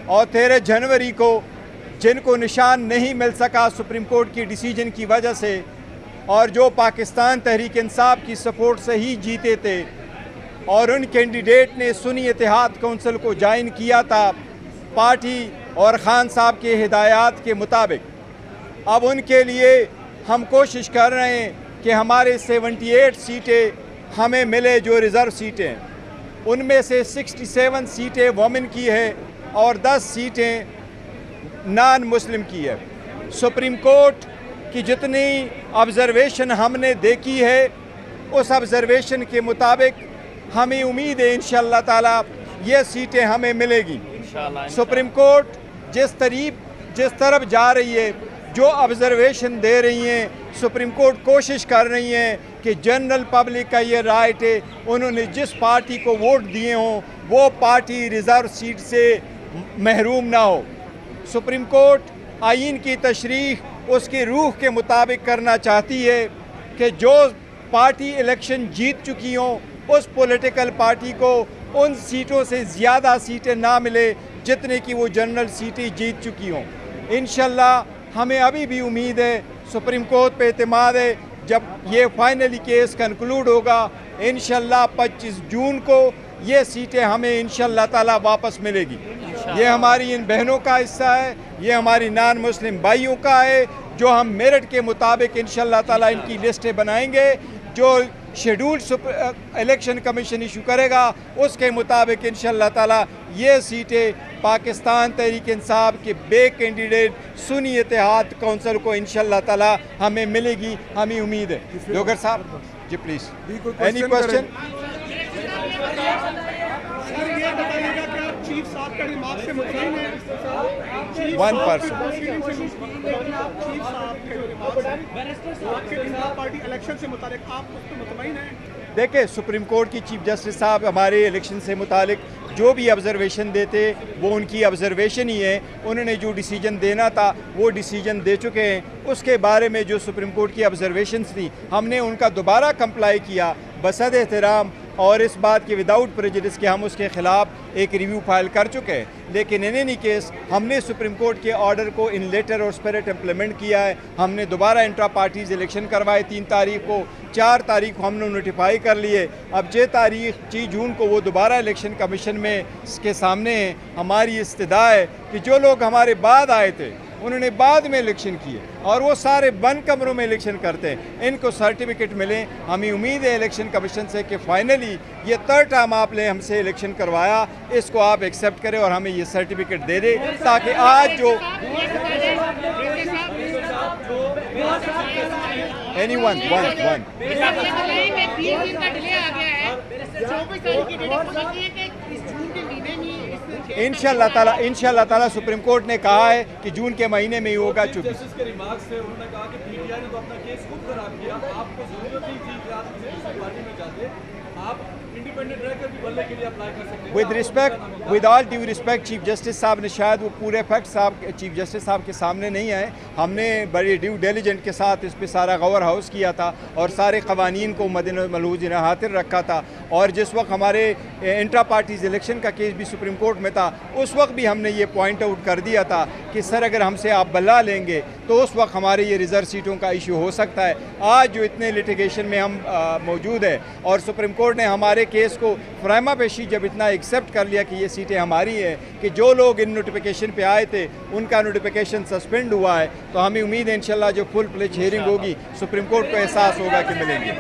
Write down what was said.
और 13 जनवरी को जिनको निशान नहीं मिल सका सुप्रीम कोर्ट की डिसीजन की वजह से, और जो पाकिस्तान तहरीक इंसाफ की सपोर्ट से ही जीते थे, और उन कैंडिडेट ने सुन्नी इत्तेहाद कौंसिल को ज्वाइन किया था पार्टी और ख़ान साहब के हिदायत के मुताबिक, अब उनके लिए हम कोशिश कर रहे हैं कि हमारे 78 सीटें हमें मिले जो रिज़र्व सीटें हैं। उनमें से 67 सीटें वोमेन की है और 10 सीटें नॉन मुस्लिम की है। सुप्रीम कोर्ट की जितनी ऑब्ज़र्वेशन हमने देखी है, उस ऑब्ज़र्वेशन के मुताबिक हमें उम्मीद है इंशाअल्लाह ताला ये सीटें हमें मिलेगी। सुप्रीम कोर्ट जिस तरफ जा रही है, जो ऑब्ज़र्वेशन दे रही हैं, सुप्रीम कोर्ट कोशिश कर रही है कि जनरल पब्लिक का ये राइट है, उन्होंने जिस पार्टी को वोट दिए हों वो पार्टी रिज़र्व सीट से महरूम ना हो। सुप्रीम कोर्ट आईन की तशरीह उसकी रूह के मुताबिक करना चाहती है कि जो पार्टी इलेक्शन जीत चुकी हों उस पॉलिटिकल पार्टी को उन सीटों से ज़्यादा सीटें ना मिले जितने की वो जनरल सीटें जीत चुकी हों। इंशाल्लाह हमें अभी भी उम्मीद है, सुप्रीम कोर्ट पे एतमाद है, जब ये फाइनली केस कंक्लूड होगा इंशाल्लाह 25 जून को ये सीटें हमें इंशाल्लाह ताला वापस मिलेगी। ये हमारी इन बहनों का हिस्सा है, ये हमारी नॉन मुस्लिम भाइयों का है, जो हम मेरिट के मुताबिक इंशाल्लाह ताला इनकी लिस्टें बनाएंगे। जो शेड्यूल इलेक्शन कमीशन इशू करेगा उसके मुताबिक इंशाअल्लाह ताला ये सीटें पाकिस्तान तहरीक इंसाफ के बे कैंडिडेट सुन्नी इत्तेहाद कौंसिल को इंशाअल्लाह ताला हमें मिलेगी, हमें उम्मीद है। जोगर साहब जी प्लीज़, एनी क्वेश्चन? चीफ साहब का रिमार्क से मुतमईन है? 1%। पार्टी इलेक्शन से मुतालिक आप उस पर मुतमईन हैं? देखिए, सुप्रीम कोर्ट की चीफ जस्टिस साहब हमारे इलेक्शन से मुतालिक जो भी ऑब्ज़र्वेशन देते वो उनकी ऑब्ज़र्वेशन ही है। उन्होंने जो डिसीजन देना था वो डिसीजन दे चुके हैं। उसके बारे में जो सुप्रीम कोर्ट की ऑब्ज़र्वेशंस थी हमने उनका दोबारा कंप्लाई किया बसद एहतराम, और इस बात की विदाउट प्रेजुडिस कि हम उसके ख़िलाफ़ एक रिव्यू फाइल कर चुके हैं। लेकिन इन एनी केस हमने सुप्रीम कोर्ट के ऑर्डर को इन लेटर और स्पिरिट इम्प्लीमेंट किया है। हमने दोबारा इंट्रा पार्टीज़ इलेक्शन करवाए 3 तारीख को, 4 तारीख को हमने नोटिफाई कर लिए। अब 6 जून को वो दोबारा इलेक्शन कमीशन में इसके सामने है। हमारी इस्तदा है कि जो लोग हमारे बाद आए थे उन्होंने बाद में इलेक्शन किए और वो सारे बंद कमरों में इलेक्शन करते हैं, इनको सर्टिफिकेट मिले। हमें उम्मीद है इलेक्शन कमीशन से कि फाइनली ये 3rd टाइम आपने हमसे इलेक्शन करवाया, इसको आप एक्सेप्ट करें और हमें ये सर्टिफिकेट दे दें, ताकि आज जो anyone इंशाअल्लाह ताला सुप्रीम कोर्ट ने कहा है कि जून के महीने में ही होगा। With all due respect chief justice साहब ने शायद वो पूरे फैक्ट साहब चीफ जस्टिस साहब के सामने नहीं आए। हमने बड़ी ड्यू डिलिजेंट के साथ इस पर सारा गवर हाउस किया था और सारे कवानीन को मलूज हातिर रखा था। और जिस वक्त हमारे इंट्रा पार्टीज़ इलेक्शन का केस भी सुप्रीम कोर्ट में था, उस वक्त भी हमने ये पॉइंट आउट कर दिया था कि सर अगर हमसे आप बल्ला लेंगे तो उस वक्त हमारे ये रिज़र्व सीटों का इशू हो सकता है। आज जो इतने लिटिगेशन में हम मौजूद है और सुप्रीम कोर्ट ने हमारे केस को प्राइमा पेशी जब इतना एक्सेप्ट कर लिया कि ये सीटें हमारी हैं, कि जो लोग इन नोटिफिकेशन पे आए थे उनका नोटिफिकेशन सस्पेंड हुआ है, तो हमें उम्मीद है इंशाल्लाह जो फुल फ्लेज हियरिंग होगी सुप्रीम कोर्ट को एहसास होगा कि मिलेंगे।